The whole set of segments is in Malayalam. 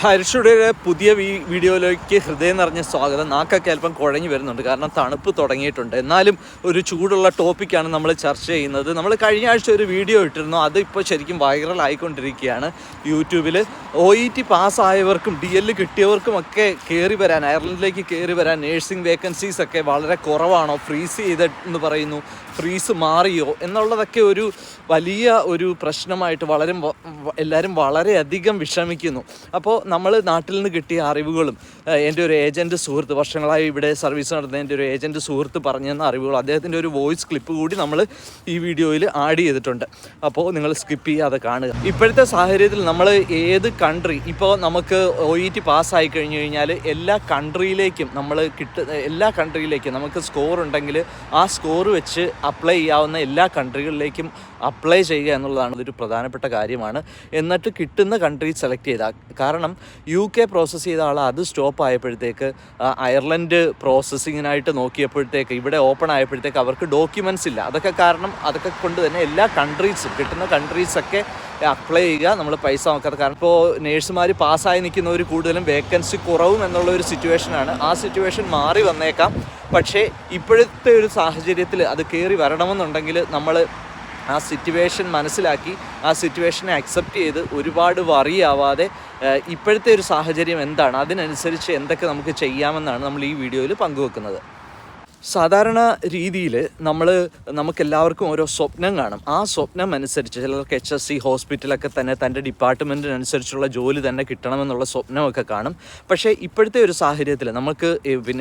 ഹരിഷയുടെ പുതിയ വീഡിയോയിലേക്ക് ഹൃദയം നിറഞ്ഞ സ്വാഗതം. നാക്കൊക്കെ അല്പം കുഴഞ്ഞു വരുന്നുണ്ട്, കാരണം തണുപ്പ് തുടങ്ങിയിട്ടുണ്ട്. എന്നാലും ഒരു ചൂടുള്ള ടോപ്പിക്കാണ് നമ്മൾ ചർച്ച ചെയ്യുന്നത്. നമ്മൾ കഴിഞ്ഞ ആഴ്ച ഒരു വീഡിയോ ഇട്ടിരുന്നു, അത് ഇപ്പോൾ ശരിക്കും വൈറൽ ആയിക്കൊണ്ടിരിക്കുകയാണ് യൂട്യൂബിൽ. OET പാസ്സായവർക്കും DL കിട്ടിയവർക്കുമൊക്കെ കയറി വരാൻ, അയർലൻഡിലേക്ക് കയറി വരാൻ നേഴ്സിംഗ് വേക്കൻസീസ് ഒക്കെ വളരെ കുറവാണോ, ഫ്രീസ് ചെയ്തെന്ന് പറയുന്നു, ഫ്രീസ് മാറിയോ എന്നുള്ളതൊക്കെ ഒരു വലിയ ഒരു പ്രശ്നമായിട്ട് എല്ലാവരും വളരെയധികം വിഷമിക്കുന്നു. അപ്പോൾ നമ്മൾ നാട്ടിൽ നിന്ന് കിട്ടിയ അറിവുകളും എൻ്റെ ഒരു ഏജൻറ്റ് സുഹൃത്ത്, വർഷങ്ങളായി ഇവിടെ സർവീസ് നടത്തുന്ന എൻ്റെ ഒരു ഏജൻറ്റ് സുഹൃത്ത് പറഞ്ഞു തന്ന അറിവുകളും, അദ്ദേഹത്തിൻ്റെ ഒരു വോയിസ് ക്ലിപ്പ് കൂടി നമ്മൾ ഈ വീഡിയോയിൽ ആഡ് ചെയ്തിട്ടുണ്ട്. അപ്പോൾ നിങ്ങൾ സ്കിപ്പ് ചെയ്യാതെ കാണുക. ഇപ്പോഴത്തെ സാഹചര്യത്തിൽ നമ്മൾ ഏത് കൺട്രി, ഇപ്പോൾ നമുക്ക് OET പാസ്സായി കഴിഞ്ഞ് കഴിഞ്ഞാൽ എല്ലാ കൺട്രിയിലേക്കും എല്ലാ കൺട്രിയിലേക്കും നമുക്ക് സ്കോർ ഉണ്ടെങ്കിൽ ആ സ്കോർ വെച്ച് അപ്ലൈ ചെയ്യാവുന്ന എല്ലാ കൺട്രികളിലേക്കും അപ്ലൈ ചെയ്യുക എന്നുള്ളതാണ് ഇതൊരു പ്രധാനപ്പെട്ട കാര്യമാണ്. എന്നിട്ട് കിട്ടുന്ന കൺട്രി സെലക്ട് ചെയ്താൽ, കാരണം UK പ്രോസസ്സ് ചെയ്ത ആൾ അത് സ്റ്റോപ്പ് ആയപ്പോഴത്തേക്ക് അയർലൻഡ് പ്രോസസ്സിങ്ങിനായിട്ട് നോക്കിയപ്പോഴത്തേക്ക് ഇവിടെ ഓപ്പൺ ആയപ്പോഴത്തേക്ക് അവർക്ക് ഡോക്യുമെൻറ്റ്സ് ഇല്ല. അതൊക്കെ കൊണ്ട് തന്നെ എല്ലാ കൺട്രീസും, കിട്ടുന്ന കൺട്രീസൊക്കെ അപ്ലൈ ചെയ്യുക, നമ്മൾ പൈസ നോക്കാതെ. കാരണം ഇപ്പോൾ നേഴ്സുമാർ പാസ്സായി നിൽക്കുന്നവർ കൂടുതലും വേക്കൻസി കുറവും എന്നുള്ള ഒരു സിറ്റുവേഷനാണ്. ആ സിറ്റുവേഷൻ മാറി വന്നേക്കാം. പക്ഷേ ഇപ്പോഴത്തെ ഒരു സാഹചര്യത്തിൽ അത് കയറി വരണമെന്നുണ്ടെങ്കിൽ നമ്മൾ ആ സിറ്റുവേഷൻ മനസ്സിലാക്കി ആ സിറ്റുവേഷനെ അക്സെപ്റ്റ് ചെയ്ത് ഒരുപാട് വറിയാവാതെ ഇപ്പോഴത്തെ ഒരു സാഹചര്യം എന്താണ്, അതിനനുസരിച്ച് എന്തൊക്കെ നമുക്ക് ചെയ്യാമെന്നാണ് നമ്മൾ ഈ വീഡിയോയിൽ പങ്കുവെക്കുന്നത്. സാധാരണ രീതിയിൽ നമുക്കെല്ലാവർക്കും ഓരോ സ്വപ്നം കാണും. ആ സ്വപ്നം അനുസരിച്ച് ചിലർക്ക് HSC ഹോസ്പിറ്റലൊക്കെ തന്നെ തൻ്റെ ഡിപ്പാർട്ട്മെൻറ്റിനനുസരിച്ചുള്ള ജോലി തന്നെ കിട്ടണമെന്നുള്ള സ്വപ്നമൊക്കെ കാണും. പക്ഷേ ഇപ്പോഴത്തെ ഒരു സാഹചര്യത്തിൽ നമുക്ക്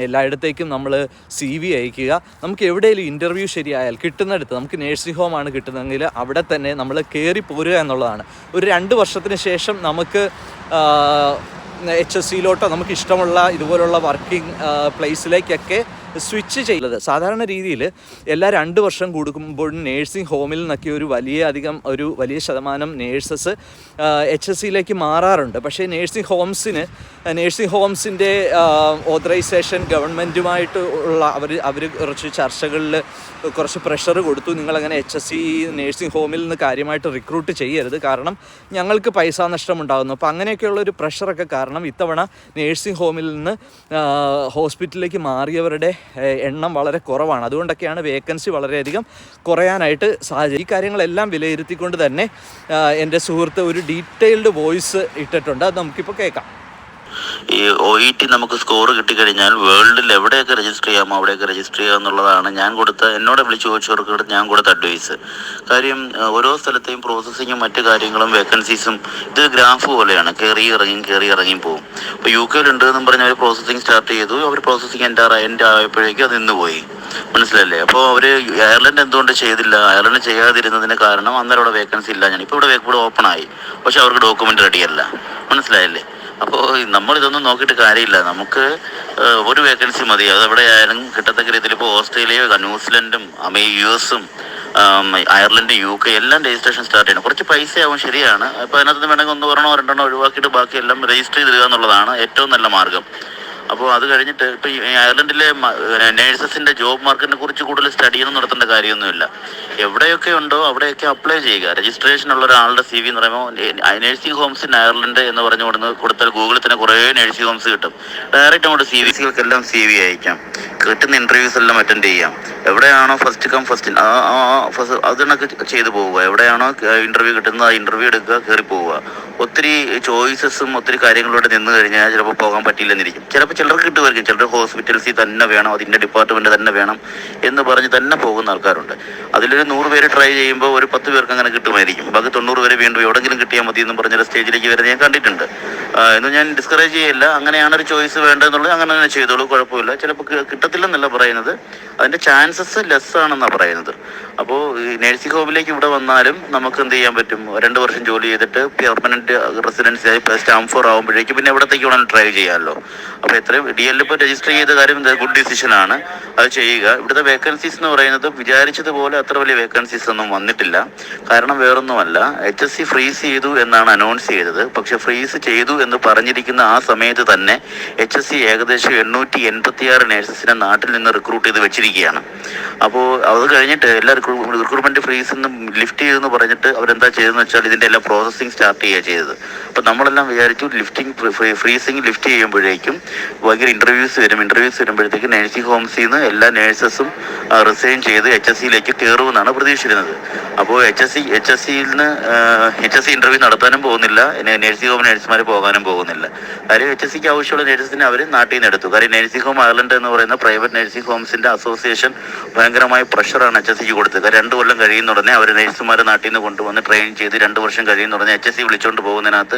എല്ലായിടത്തേക്കും നമ്മൾ CV അയക്കുക, നമുക്ക് എവിടെയെങ്കിലും ഇൻ്റർവ്യൂ ശരിയായാൽ കിട്ടുന്നിടത്ത്, നമുക്ക് നേഴ്സിംഗ് ഹോമാണ് കിട്ടുന്നതെങ്കിൽ അവിടെ തന്നെ നമ്മൾ കയറി പോരുക എന്നുള്ളതാണ്. ഒരു 2 വർഷത്തിന് ശേഷം നമുക്ക് HSCയിലോട്ടോ നമുക്ക് ഇഷ്ടമുള്ള ഇതുപോലുള്ള വർക്കിംഗ് പ്ലേസിലേക്കൊക്കെ സ്വിച്ച് ചെയ്യുന്നത്. സാധാരണ രീതിയിൽ എല്ലാ 2 വർഷം കൊടുക്കുമ്പോഴും നേഴ്സിംഗ് ഹോമിൽ നിന്നൊക്കെ ഒരു വലിയ ശതമാനം നേഴ്സസ് HSCയിലേക്ക് മാറാറുണ്ട്. പക്ഷേ നേഴ്സിംഗ് ഹോംസിൻ്റെ ഓതറൈസേഷൻ ഗവൺമെൻറ്റുമായിട്ട് ഉള്ള അവർ കുറച്ച് ചർച്ചകളിൽ കുറച്ച് പ്രഷർ കൊടുത്തു. നിങ്ങളങ്ങനെ HSC നേഴ്സിംഗ് ഹോമിൽ നിന്ന് കാര്യമായിട്ട് റിക്രൂട്ട് ചെയ്യരുത്, കാരണം ഞങ്ങൾക്ക് പൈസ നഷ്ടമുണ്ടാകുന്നു. അപ്പോൾ അങ്ങനെയൊക്കെയുള്ളൊരു പ്രഷറൊക്കെ കാരണം ഇത്തവണ നേഴ്സിംഗ് ഹോമിൽ നിന്ന് ഹോസ്പിറ്റലിലേക്ക് മാറിയവരുടെ എണ്ണം വളരെ കുറവാണ്. അതുകൊണ്ടൊക്കെയാണ് വേക്കൻസി വളരെയധികം കുറയാനായിട്ട് സാഹചര്യം. ഈ കാര്യങ്ങളെല്ലാം വിലയിരുത്തിക്കൊണ്ട് തന്നെ എൻ്റെ സുഹൃത്ത് ഒരു ഡീറ്റെയിൽഡ് വോയിസ് ഇട്ടിട്ടുണ്ട്. അത് നമുക്കിപ്പോൾ കേൾക്കാം. ഈ OET നമുക്ക് സ്കോർ കിട്ടിക്കഴിഞ്ഞാൽ വേൾഡിൽ എവിടെയൊക്കെ രജിസ്റ്റർ ചെയ്യാമോ അവിടെയൊക്കെ രജിസ്റ്റർ ചെയ്യുക എന്നുള്ളതാണ് എന്നോട് വിളിച്ച് ചോദിച്ചവർക്ക് ഞാൻ കൊടുത്ത അഡ്വൈസ്. കാര്യം ഓരോ സ്ഥലത്തെയും പ്രോസസ്സിങ്ങും മറ്റു കാര്യങ്ങളും വേക്കൻസീസും ഇത് ഗ്രാഫ് പോലെയാണ്, കയറി ഇറങ്ങി പോകും. ഇപ്പോൾ UKയിലുണ്ട് എന്നും പറഞ്ഞ് അവർ പ്രോസസ്സിങ് സ്റ്റാർട്ട് ചെയ്തു, അവർ പ്രോസസ്സിങ് എൻ്റെ ആയപ്പോഴേക്കും അത് നിന്ന് പോയി. മനസ്സിലല്ലേ? അപ്പോൾ അവർ അയർലൻഡ് എന്തുകൊണ്ട് ചെയ്തില്ല? അയർലൻഡ് ചെയ്യാതിരുന്നതിന് കാരണം അന്നേരം അവിടെ വേക്കൻസി ഇല്ല. ഇപ്പോൾ ഇവിടെ ഓപ്പൺ ആയി, പക്ഷെ അവർക്ക് ഡോക്യുമെൻ്റ് റെഡിയല്ല. മനസ്സിലായില്ലേ? അപ്പോൾ നമ്മളിതൊന്നും നോക്കിയിട്ട് കാര്യമില്ല. നമുക്ക് ഒരു വേക്കൻസി മതി, അത് എവിടെ ആയാലും കിട്ടത്തക്ക രീതിയിൽ. ഇപ്പോൾ ഓസ്ട്രേലിയ, ന്യൂസിലൻഡും US-ഉം അയർലൻഡ്, UK എല്ലാം രജിസ്ട്രേഷൻ സ്റ്റാർട്ട് ചെയ്യണം. കുറച്ച് പൈസയാവും, ശരിയാണ്. അപ്പോൾ അതിനകത്ത് വേണമെങ്കിൽ 1 2 ഒഴിവാക്കിയിട്ട് ബാക്കിയെല്ലാം രജിസ്റ്റർ ചെയ്തിടുക എന്നുള്ളതാണ് ഏറ്റവും നല്ല മാർഗം. അപ്പോൾ അത് കഴിഞ്ഞിട്ട് ഇപ്പോൾ ഈ അയർലൻഡിലെ നേഴ്സസിൻ്റെ ജോബ് മാർക്കറ്റിനെ കുറിച്ച് കൂടുതൽ സ്റ്റഡിയൊന്നും നടത്തേണ്ട കാര്യമൊന്നുമില്ല. എവിടെയൊക്കെ ഉണ്ടോ അവിടെയൊക്കെ അപ്ലൈ ചെയ്യുക. രജിസ്ട്രേഷൻ ഉള്ള ഒരാളുടെ CV എന്ന് പറയുമ്പോൾ നേഴ്സിംഗ് ഹോംസ് ഇൻ അയർലൻഡ് എന്ന് പറഞ്ഞു കൊടുത്താൽ ഗൂഗിളിൽ തന്നെ കുറേ നേഴ്സിംഗ് ഹോംസ് കിട്ടും. ഡയറക്റ്റ് അങ്ങോട്ട് CVകൾക്കെല്ലാം CV അയക്കാം, കിട്ടുന്ന ഇൻ്റർവ്യൂസ് എല്ലാം അറ്റൻഡ് ചെയ്യാം. എവിടെയാണോ ഫസ്റ്റ് കം ഫസ്റ്റ് അതിനൊക്കെ ചെയ്തു പോവുക. എവിടെയാണോ ഇൻ്റർവ്യൂ കിട്ടുന്നത് ആ ഇൻ്റർവ്യൂ എടുക്കുക, കയറി പോവുക. ഒത്തിരി ചോയ്സസും ഒത്തിരി കാര്യങ്ങളോട് നിന്ന് കഴിഞ്ഞാൽ ചിലപ്പോൾ പോകാൻ പറ്റിയില്ലെന്നിരിക്കും. ചിലപ്പോൾ ചിലർക്ക് കിട്ടുമായിരിക്കും, ചിലർ ഹോസ്പിറ്റൽസിൽ തന്നെ വേണം, അതിൻ്റെ ഡിപ്പാർട്ട്മെൻറ്റ് തന്നെ വേണം എന്ന് പറഞ്ഞ് തന്നെ പോകുന്ന ആൾക്കാരുണ്ട്. അതിലൊരു 100 പേര് ട്രൈ ചെയ്യുമ്പോൾ ഒരു 10 പേർക്ക് അങ്ങനെ കിട്ടുമായിരിക്കും. ബാക്കി 90 പേര് വീണ്ടും എവിടെയെങ്കിലും കിട്ടിയാൽ മതി എന്ന് പറഞ്ഞൊരു സ്റ്റേജിലേക്ക് വരുന്നത് ഞാൻ കണ്ടിട്ടുണ്ട്. എന്ന് ഞാൻ ഡിസ്കറേജ് ചെയ്യില്ല. അങ്ങനെയാണ് ഒരു ചോയ്സ് വേണ്ടതെന്നുള്ളത് അങ്ങനെ തന്നെ ചെയ്തോളൂ, കുഴപ്പമില്ല. ചിലപ്പോൾ കിട്ടത്തില്ലെന്നല്ല പറയുന്നത്, അതിൻ്റെ ചാൻസസ് ലെസ് ആണെന്നാണ് പറയുന്നത്. അപ്പോൾ ഈ നേഴ്സിംഗ് ഹോമിലേക്ക് ഇവിടെ വന്നാലും നമുക്ക് എന്ത് ചെയ്യാൻ പറ്റും? 2 വർഷം ജോലി ചെയ്തിട്ട് പെർമനൻറ്റ് റെസിഡൻസി ആയി സ്റ്റാമ്പ് 4 ആകുമ്പോഴേക്കും പിന്നെ എവിടത്തേക്ക് വേണമെങ്കിലും ട്രൈ ചെയ്യാമല്ലോ. അപ്പോൾ ഇത്രയും DL ഇപ്പോൾ രജിസ്റ്റർ ചെയ്ത കാര്യം ഗുഡ് ഡിസിഷനാണ്, അത് ചെയ്യുക. ഇവിടുത്തെ വേക്കൻസീസ് എന്ന് പറയുന്നത് വിചാരിച്ചതുപോലെ അത്ര വലിയ വേക്കൻസീസ് ഒന്നും വന്നിട്ടില്ല. കാരണം വേറൊന്നുമല്ല, HSC ഫ്രീസ് ചെയ്തു എന്നാണ് അനൗൺസ് ചെയ്തത്. പക്ഷെ ഫ്രീസ് ചെയ്തു എന്ന് പറഞ്ഞിരിക്കുന്ന ആ സമയത്ത് തന്നെ HSC ഏകദേശം 886 നേഴ്സസിനെ നാട്ടിൽ നിന്ന് റിക്രൂട്ട് ചെയ്ത് വെച്ചിരിക്കുകയാണ്. അപ്പോൾ അത് കഴിഞ്ഞിട്ട് എല്ലാ റിക്രൂട്ട്മെന്റ് ഫ്രീസ് നിന്നും ലിഫ്റ്റ് ചെയ്തെന്ന് പറഞ്ഞിട്ട് അവരെന്താ ചെയ്തതെന്ന് വെച്ചാൽ ഇതിന്റെ എല്ലാം പ്രോസസ്സിംഗ് സ്റ്റാർട്ട് ചെയ്യുക ചെയ്തത്. അപ്പോൾ നമ്മളെല്ലാം വിചാരിച്ചു ഫ്രീസിങ് ലിഫ്റ്റ് ചെയ്യുമ്പോഴേക്കും ഭയങ്കര ഇന്റർവ്യൂസ് വരുമ്പോഴത്തേക്ക് നഴ്സിംഗ് ഹോംസിൽ നിന്ന് എല്ലാ നേഴ്സസും റിസൈൻ ചെയ്ത് HSCയിലേക്ക് കയറുമെന്നാണ് പ്രതീക്ഷിച്ചിരുന്നത്. അപ്പോൾ HSC ഇന്റർവ്യൂ നടത്താനും പോകുന്നില്ല, നഴ്സിംഗ് ഹോം നഴ്സുമാർ പോകാനും പോകുന്നില്ല. കാര്യം HSCക്ക് ആവശ്യമുള്ള നഴ്സസിനെ അവർ നാട്ടിൽ നിന്ന് എടുത്തു. കാര്യം നഴ്സിംഗ് ഹോം അയർലൻഡ് എന്ന് പറയുന്ന പ്രൈവറ്റ് നഴ്സിംഗ് ഹോംസിന്റെ അസോസിയേഷൻ ഭയങ്കരമായ പ്രഷറാണ് HSCക്ക് കൊടുത്തത്. കാര്യം 2 കൊല്ലം കഴിയുന്ന ഉടനെ അവർ നഴ്സുമാരെ നാട്ടിൽ നിന്ന് കൊണ്ടുവന്ന് ട്രെയിൻ ചെയ്ത് 2 വർഷം കഴിയുന്ന ഉടനെ HSC വിളിച്ചുകൊണ്ട് പോകുന്നതിനകത്ത്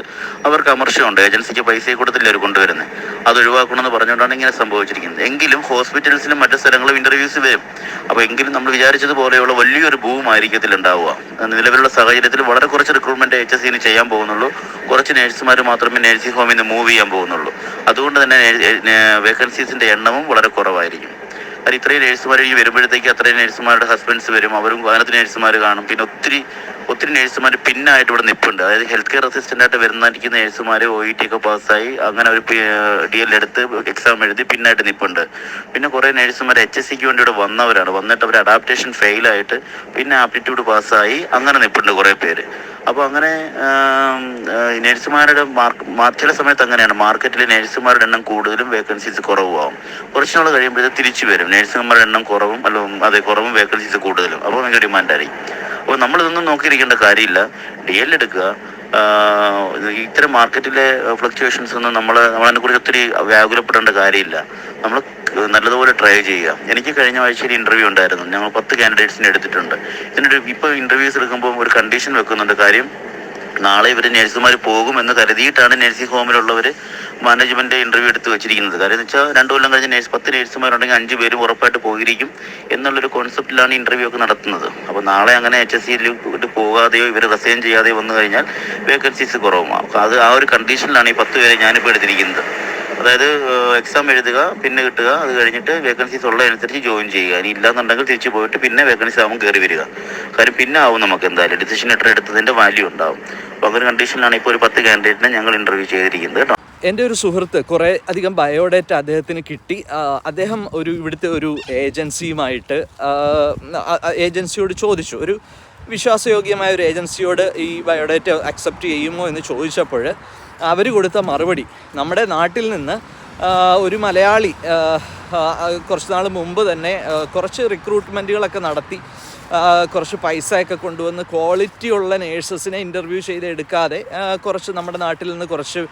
അവർക്ക് അമർഷമുണ്ട്. ഏജൻസിക്ക് പൈസ കൊടുത്തില്ല അവർ കൊണ്ടുവരുന്നത്, അത് ഒഴിവാക്കണമെന്ന് പറഞ്ഞുകൊണ്ടാണ് ഇങ്ങനെ സംഭവിച്ചിരിക്കുന്നത്. എങ്കിലും ഹോസ്പിറ്റൽസിലും മറ്റു സ്ഥലങ്ങളും ഇന്റർവ്യൂസ് വരും. അപ്പോൾ എങ്കിലും നമ്മൾ വിചാരിച്ചതുപോലെയുള്ള വലിയൊരു ബൂം ആയിരിക്കത്തില്ല ഉണ്ടാവുക. നിലവിലുള്ള സാഹചര്യത്തിൽ വളരെ കുറച്ച് റിക്രൂട്ട്മെന്റ് HSCന് ചെയ്യാൻ പോകുന്നുള്ളൂ. കുറച്ച് നഴ്സുമാർ മാത്രമേ നഴ്സിംഗ് ഹോമിൽ നിന്ന് മൂവ് ചെയ്യാൻ പോകുന്നുള്ളൂ. അതുകൊണ്ട് തന്നെ വേക്കൻസീസിന്റെ എണ്ണവും വളരെ കുറവായിരിക്കും. അത് ഇത്രയും നേഴ്സുമാർ ഈ വരുമ്പോഴത്തേക്ക് അത്രയും നേഴ്സുമാരുടെ ഹസ്ബൻഡ്സ് വരും, അവരും വാഹനത്തിന് നേഴ്സുമാർ കാണും. പിന്നെ ഒത്തിരി നേഴ്സുമാർ പിന്നായിട്ട് ഇവിടെ നിൽപ്പുണ്ട്. അതായത് ഹെൽത്ത് കെയർ അസിസ്റ്റന്റ് ആയിട്ട് വരുന്നിരിക്കുന്ന നേഴ്സുമാർ OET ഒക്കെ പാസ്സായി അങ്ങനെ ഒരു DL എടുത്ത് എക്സാം എഴുതി പിന്നായിട്ട് നിൽപ്പുണ്ട്. പിന്നെ കുറേ നേഴ്സുമാർ HSCക്ക് വേണ്ടി ഇവിടെ വന്നവരാണ്, വന്നിട്ട് അവർ അഡാപ്റ്റേഷൻ ഫെയിലായിട്ട് പിന്നെ ആപ്റ്റിറ്റ്യൂഡ് പാസ്സായി അങ്ങനെ നിൽപ്പുണ്ട് കുറേ പേര്. അപ്പോൾ അങ്ങനെ നഴ്സുമാരുടെ ചില സമയത്ത് അങ്ങനെയാണ്, മാർക്കറ്റിൽ നഴ്സുമാരുടെ എണ്ണം കൂടുതലും വേക്കൻസീസ് കുറവാകും. കുറച്ചുനാൾ കഴിയുമ്പോഴത്തേക്ക് തിരിച്ചു വരും, നഴ്സുമാരുടെ എണ്ണം കുറവും വേക്കൻസീസ് കൂടുതലും. അപ്പോൾ ഭയങ്കര ഡിമാൻഡായിരിക്കും. അപ്പോൾ നമ്മളിതൊന്നും നോക്കിയിരിക്കേണ്ട കാര്യമില്ല, DL എടുക്കുക. ഇത്തരം മാർക്കറ്റിലെ ഫ്ലക്ച്വേഷൻസ് ഒന്നും നമ്മളതിനെക്കുറിച്ച് ഒത്തിരി വ്യാകുലപ്പെടേണ്ട കാര്യമില്ല. നമ്മൾ നല്ലതുപോലെ ട്രൈ ചെയ്യുക. എനിക്ക് കഴിഞ്ഞ ആഴ്ചയിൽ ഇന്റർവ്യൂ ഉണ്ടായിരുന്നു. ഞങ്ങൾ 10 കാൻഡിഡേറ്റ്സിനെ എടുത്തിട്ടുണ്ട്. ഇപ്പോൾ ഇന്റർവ്യൂസ് എടുക്കുമ്പോൾ ഒരു കണ്ടീഷൻ വെക്കുന്നുണ്ട്. കാര്യം നാളെ ഇവർ നഴ്സുമാർ പോകുമെന്ന് കരുതിയിട്ടാണ് നഴ്സിംഗ് ഹോമിലുള്ളവർ മാനേജ്മെന്റ് ഇന്റർവ്യൂ എടുത്ത് വെച്ചിരിക്കുന്നത്. കാര്യം എന്ന് വെച്ചാൽ 2 കൊല്ലം കഴിഞ്ഞ് 10 നഴ്സുമാരുണ്ടെങ്കിൽ 5 പേരും ഉറപ്പായിട്ട് പോയിരിക്കും എന്നുള്ളൊരു കോൺസെപ്റ്റിലാണ് ഇന്റർവ്യൂ ഒക്കെ നടത്തുന്നത്. അപ്പോൾ നാളെ അങ്ങനെ HSCയിൽ പോകാതെയോ ഇവർ റിസൈൻ ചെയ്യാതെയോ വന്നു കഴിഞ്ഞാൽ വേക്കൻസീസ് കുറവുമാകും. ആ ഒരു കണ്ടീഷനിലാണ് ഈ 10 പേരെ ഞാനിപ്പോൾ എടുത്തിരിക്കുന്നത്. അതായത് എക്സാം എഴുതുക, പിന്നെ കിട്ടുക, അത് കഴിഞ്ഞിട്ട് വേക്കൻസീസ് ഉള്ളതനുസരിച്ച് ജോയിൻ ചെയ്യുക. ഇനി ഇല്ലാന്നുണ്ടെങ്കിൽ തിരിച്ചു പോയിട്ട് പിന്നെ വേക്കൻസി ആകുമ്പോൾ കയറി വരിക. കാര്യം പിന്നെ ആവും നമുക്ക് എന്തായാലും ഡിസിഷൻ ലെറ്റർ എടുത്തതിൻ്റെ വാല്യൂ ഉണ്ടാവും. അപ്പോൾ അങ്ങനെ കണ്ടീഷനിലാണ് ഇപ്പോൾ ഒരു 10 കാൻഡിഡേറ്റിനെ ഞങ്ങൾ ഇന്റർവ്യൂ ചെയ്തിരിക്കുന്നത് കേട്ടോ. എൻ്റെ ഒരു സുഹൃത്ത് കുറേ അധികം ബയോഡേറ്റ അദ്ദേഹത്തിന് കിട്ടി. അദ്ദേഹം ഇവിടുത്തെ ഒരു ഏജൻസിയോട് ചോദിച്ചു, ഒരു വിശ്വാസയോഗ്യമായ ഒരു ഏജൻസിയോട് ഈ ബയോഡേറ്റ അക്സെപ്റ്റ് ചെയ്യുമോ എന്ന് ചോദിച്ചപ്പോൾ അവർ കൊടുത്ത മറുപടി, നമ്മുടെ നാട്ടിൽ നിന്ന് ഒരു മലയാളി കുറച്ച് നാൾ മുമ്പ് തന്നെ കുറച്ച് റിക്രൂട്ട്മെൻറ്റുകളൊക്കെ നടത്തി കുറച്ച് പൈസയൊക്കെ കൊണ്ടുവന്ന് ക്വാളിറ്റിയുള്ള നേഴ്സസിനെ ഇൻ്റർവ്യൂ ചെയ്ത് എടുക്കാതെ കുറച്ച് നമ്മുടെ നാട്ടിൽ നിന്ന് കുറച്ച്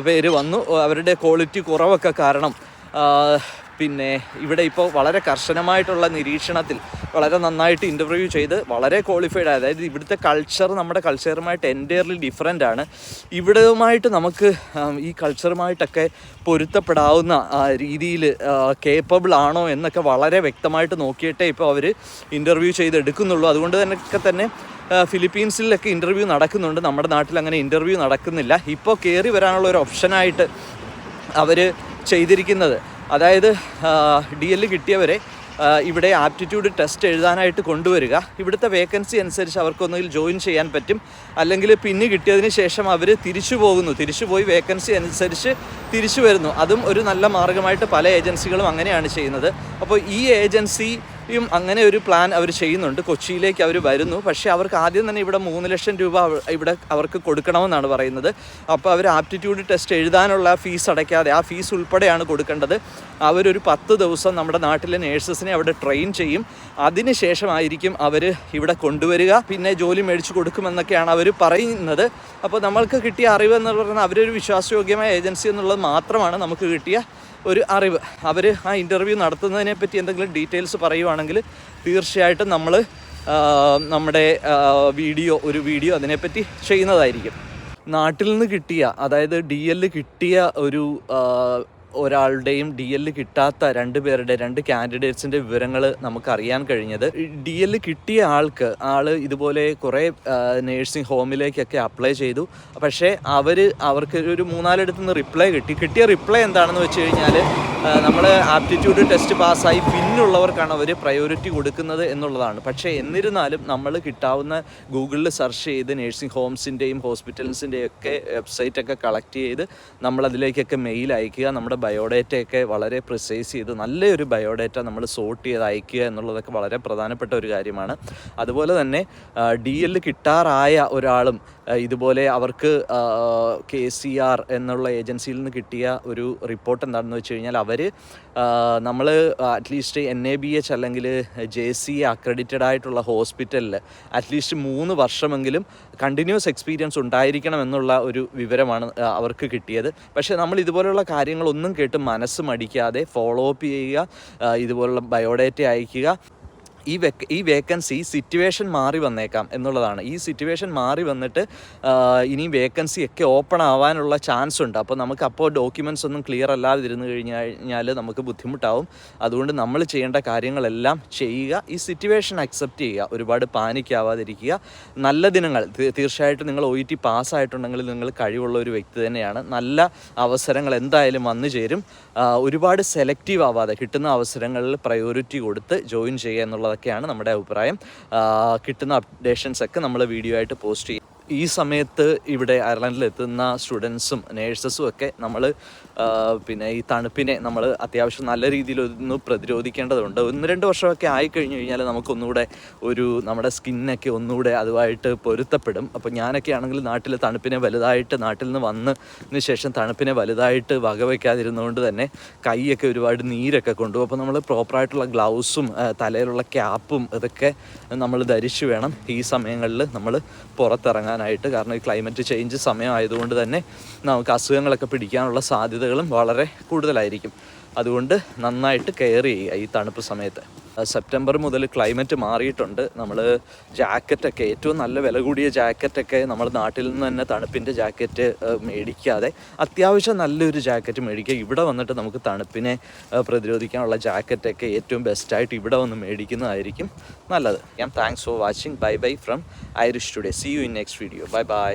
പേര് വന്നു. അവരുടെ ക്വാളിറ്റി കുറവൊക്കെ കാരണം പിന്നെ ഇവിടെ ഇപ്പോൾ വളരെ കർശനമായിട്ടുള്ള നിരീക്ഷണത്തിൽ വളരെ നന്നായിട്ട് ഇൻ്റർവ്യൂ ചെയ്ത് വളരെ ക്വാളിഫൈഡ്, അതായത് ഇവിടുത്തെ കൾച്ചർ നമ്മുടെ കൾച്ചറുമായിട്ട് എൻറ്റയർലി ഡിഫറെൻ്റ് ആണ്. ഇവിടെയുമായിട്ട് നമുക്ക് ഈ കൾച്ചറുമായിട്ടൊക്കെ പൊരുത്തപ്പെടാവുന്ന രീതിയിൽ കേപ്പബിൾ ആണോ എന്നൊക്കെ വളരെ വ്യക്തമായിട്ട് നോക്കിയിട്ടേ ഇപ്പോൾ അവർ ഇൻ്റർവ്യൂ ചെയ്തെടുക്കുന്നുള്ളൂ. അതുകൊണ്ട് തന്നെ ഫിലിപ്പീൻസിലൊക്കെ ഇൻ്റർവ്യൂ നടക്കുന്നുണ്ട്, നമ്മുടെ നാട്ടിൽ അങ്ങനെ ഇൻ്റർവ്യൂ നടക്കുന്നില്ല. ഇപ്പോൾ കയറി വരാനുള്ള ഒരു ഓപ്ഷനായിട്ട് അവർ ചെയ്തിരിക്കുന്നത്, അതായത് DL കിട്ടിയവരെ ഇവിടെ ആപ്റ്റിറ്റ്യൂഡ് ടെസ്റ്റ് എഴുതാനായിട്ട് കൊണ്ടുവരിക. ഇവിടുത്തെ വേക്കൻസി അനുസരിച്ച് അവർക്കൊന്നുകിൽ ജോയിൻ ചെയ്യാൻ പറ്റും, അല്ലെങ്കിൽ പിന്നെ കിട്ടിയതിന് ശേഷം അവർ തിരിച്ചുപോയി വേക്കൻസി അനുസരിച്ച് തിരിച്ചു വരുന്നു. അതും ഒരു നല്ല മാർഗ്ഗമായിട്ട് പല ഏജൻസികളും അങ്ങനെയാണ് ചെയ്യുന്നത്. അപ്പോൾ ഈ ഏജൻസിയും അങ്ങനെ ഒരു പ്ലാൻ അവർ ചെയ്യുന്നുണ്ട്. കൊച്ചിയിലേക്ക് അവർ വരുന്നു, പക്ഷേ അവർക്ക് ആദ്യം തന്നെ ഇവിടെ 3 ലക്ഷം രൂപ ഇവിടെ അവർക്ക് കൊടുക്കണമെന്നാണ് പറയുന്നത്. അപ്പോൾ അവർ ആപ്റ്റിറ്റ്യൂഡ് ടെസ്റ്റ് എഴുതാനുള്ള ഫീസ് അടയ്ക്കാതെ, ആ ഫീസ് ഉൾപ്പെടെയാണ് കൊടുക്കേണ്ടത്. അവരൊരു 10 ദിവസം നമ്മുടെ നാട്ടിലെ നേഴ്സസിനെ അവിടെ ട്രെയിൻ ചെയ്യും. അതിന് ശേഷമായിരിക്കും അവർ ഇവിടെ കൊണ്ടുവരിക, പിന്നെ ജോലി മേടിച്ചു കൊടുക്കുമെന്നൊക്കെയാണ് അവർ പറയുന്നത്. അപ്പോൾ നമ്മൾക്ക് കിട്ടിയ അറിവ് എന്ന് പറഞ്ഞാൽ അവരൊരു വിശ്വാസയോഗ്യമായ ഏജൻസി എന്നുള്ളത് മാത്രമാണ് നമുക്ക് കിട്ടിയ ഒരു അറിവ്. അവർ ആ ഇൻ്റർവ്യൂ നടത്തുന്നതിനെ പറ്റി എന്തെങ്കിലും ഡീറ്റെയിൽസ് പറയുവാണെങ്കിൽ തീർച്ചയായിട്ടും നമ്മൾ നമ്മുടെ ഒരു വീഡിയോ അതിനെപ്പറ്റി ചെയ്യുന്നതായിരിക്കും. നാട്ടിൽ നിന്ന് കിട്ടിയ, അതായത് DL കിട്ടിയ ഒരു ഒരാളുടെയും DL കിട്ടാത്ത 2 കാൻഡിഡേറ്റ്സിൻ്റെ വിവരങ്ങൾ നമുക്കറിയാൻ കഴിഞ്ഞത്. DL കിട്ടിയ ആള് ഇതുപോലെ കുറേ നേഴ്സിംഗ് ഹോമിലേക്കൊക്കെ അപ്ലൈ ചെയ്തു. പക്ഷേ അവർക്ക് ഒരു 3-4 ഇടത്തു നിന്ന് റിപ്ലൈ കിട്ടിയ റിപ്ലൈ എന്താണെന്ന് വെച്ച് കഴിഞ്ഞാൽ നമ്മൾ ആപ്റ്റിറ്റ്യൂഡ് ടെസ്റ്റ് പാസ്സായി പിന്നുള്ളവർക്കാണ് അവർ പ്രയോറിറ്റി കൊടുക്കുന്നത് എന്നുള്ളതാണ്. പക്ഷേ എന്നിരുന്നാലും നമ്മൾ കിട്ടാവുന്ന ഗൂഗിളിൽ സെർച്ച് ചെയ്ത് നേഴ്സിംഗ് ഹോംസിൻ്റെയും ഹോസ്പിറ്റൽസിൻ്റെയും ഒക്കെ വെബ്സൈറ്റൊക്കെ കളക്ട് ചെയ്ത് നമ്മളതിലേക്കൊക്കെ മെയിൽ അയക്കുക. നമ്മുടെ ബയോഡേറ്റയൊക്കെ വളരെ പ്രിസൈസ് ചെയ്ത് നല്ലൊരു ബയോഡേറ്റ നമ്മൾ സോർട്ട് ചെയ്ത് അയക്കുക എന്നുള്ളതൊക്കെ വളരെ പ്രധാനപ്പെട്ട ഒരു കാര്യമാണ്. അതുപോലെ തന്നെ DL കിട്ടാറായ ഒരാളും ഇതുപോലെ അവർക്ക് KCR എന്നുള്ള ഏജൻസിയിൽ നിന്ന് കിട്ടിയ ഒരു റിപ്പോർട്ട് എന്താണെന്ന് വെച്ച് കഴിഞ്ഞാൽ നമ്മൾ അറ്റ്ലീസ്റ്റ് NABH അല്ലെങ്കിൽ JCA അക്രഡിറ്റഡ് ആയിട്ടുള്ള ഹോസ്പിറ്റലിൽ അറ്റ്ലീസ്റ്റ് 3 വർഷമെങ്കിലും കണ്ടിന്യൂസ് എക്സ്പീരിയൻസ് ഉണ്ടായിരിക്കണം എന്നുള്ള ഒരു വിവരമാണ് അവർക്ക് കിട്ടിയത്. പക്ഷേ നമ്മൾ ഇതുപോലെയുള്ള കാര്യങ്ങളൊന്നും കേട്ട് മനസ്സ് മടിക്കാതെ ഫോളോ അപ്പ് ചെയ്യുക, ഇതുപോലുള്ള ബയോഡേറ്റ അയക്കുക. ഈ വേക്കൻസി സിറ്റുവേഷൻ മാറി വന്നേക്കാം എന്നുള്ളതാണ്. ഈ സിറ്റുവേഷൻ മാറി വന്നിട്ട് ഇനി വേക്കൻസി ഒക്കെ ഓപ്പൺ ആവാനുള്ള ചാൻസ് ഉണ്ട്. അപ്പോൾ നമുക്ക് ഡോക്യുമെൻറ്റ്സ് ഒന്നും ക്ലിയർ അല്ലാതിരുന്ന് കഴിഞ്ഞാൽ നമുക്ക് ബുദ്ധിമുട്ടാവും. അതുകൊണ്ട് നമ്മൾ ചെയ്യേണ്ട കാര്യങ്ങളെല്ലാം ചെയ്യുക, ഈ സിറ്റുവേഷൻ അക്സെപ്റ്റ് ചെയ്യുക, ഒരുപാട് പാനിക്കാവാതിരിക്കുക. നല്ല ദിനങ്ങൾ തീർച്ചയായിട്ടും നിങ്ങൾ OET പാസ്സായിട്ടുണ്ടെങ്കിൽ നിങ്ങൾ കഴിവുള്ള ഒരു വ്യക്തി തന്നെയാണ്. നല്ല അവസരങ്ങൾ എന്തായാലും വന്നു ചേരും. ഒരുപാട് സെലക്റ്റീവ് ആവാതെ കിട്ടുന്ന അവസരങ്ങളിൽ പ്രയോറിറ്റി കൊടുത്ത് ജോയിൻ ചെയ്യുക എന്നുള്ളതൊക്കെയാണ് നമ്മുടെ അഭിപ്രായം. കിട്ടുന്ന അപ്ഡേഷൻസ് ഒക്കെ നമ്മൾ വീഡിയോ ആയിട്ട് പോസ്റ്റ് ചെയ്യും. ഈ സമയത്ത് ഇവിടെ അയർലൻഡിൽ എത്തുന്ന സ്റ്റുഡൻസും നേഴ്സസും ഒക്കെ നമ്മൾ പിന്നെ ഈ തണുപ്പിനെ നമ്മൾ അത്യാവശ്യം നല്ല രീതിയിലൊന്ന് പ്രതിരോധിക്കേണ്ടതുണ്ട്. 1-2 വർഷമൊക്കെ ആയിക്കഴിഞ്ഞ് കഴിഞ്ഞാൽ നമുക്കൊന്നുകൂടെ നമ്മുടെ സ്കിന്നൊക്കെ ഒന്നുകൂടെ അതുമായിട്ട് പൊരുത്തപ്പെടും. അപ്പോൾ ഞാനൊക്കെ ആണെങ്കിൽ നാട്ടിൽ നിന്ന് വന്നതിന് ശേഷം തണുപ്പിനെ വലുതായിട്ട് വകവയ്ക്കാതിരുന്നതുകൊണ്ട് തന്നെ കൈയൊക്കെ ഒരുപാട് നീരൊക്കെ കൊണ്ടുപോകും. അപ്പോൾ നമ്മൾ പ്രോപ്പറായിട്ടുള്ള ഗ്ലൗസും തലയിലുള്ള ക്യാപ്പും ഇതൊക്കെ നമ്മൾ ധരിച്ചു വേണം ഈ സമയങ്ങളിൽ നമ്മൾ പുറത്തിറങ്ങാൻ. കാരണം ഈ ക്ലൈമറ്റ് ചേഞ്ച് സമയമായതുകൊണ്ട് തന്നെ നമുക്ക് അസുഖങ്ങളൊക്കെ പിടിക്കാനുള്ള സാധ്യതകളും വളരെ കൂടുതലായിരിക്കും. അതുകൊണ്ട് നന്നായിട്ട് കെയർ ചെയ്യുക ഈ തണുപ്പ് സമയത്ത്. സെപ്റ്റംബർ മുതൽ ക്ലൈമറ്റ് മാറിയിട്ടുണ്ട്. നമ്മൾ ജാക്കറ്റൊക്കെ ഏറ്റവും നല്ല വില കൂടിയ ജാക്കറ്റൊക്കെ നമ്മൾ നാട്ടിൽ നിന്ന് തന്നെ തണുപ്പിൻ്റെ ജാക്കറ്റ് മേടിക്കാതെ അത്യാവശ്യം നല്ലൊരു ജാക്കറ്റ് മേടിക്കുക. ഇവിടെ വന്നിട്ട് നമുക്ക് തണുപ്പിനെ പ്രതിരോധിക്കാനുള്ള ജാക്കറ്റൊക്കെ ഏറ്റവും ബെസ്റ്റായിട്ട് ഇവിടെ വന്ന് മേടിക്കുന്നതായിരിക്കും നല്ലത്. Thanks for watching. Bye from Irish today. See you in next video. By.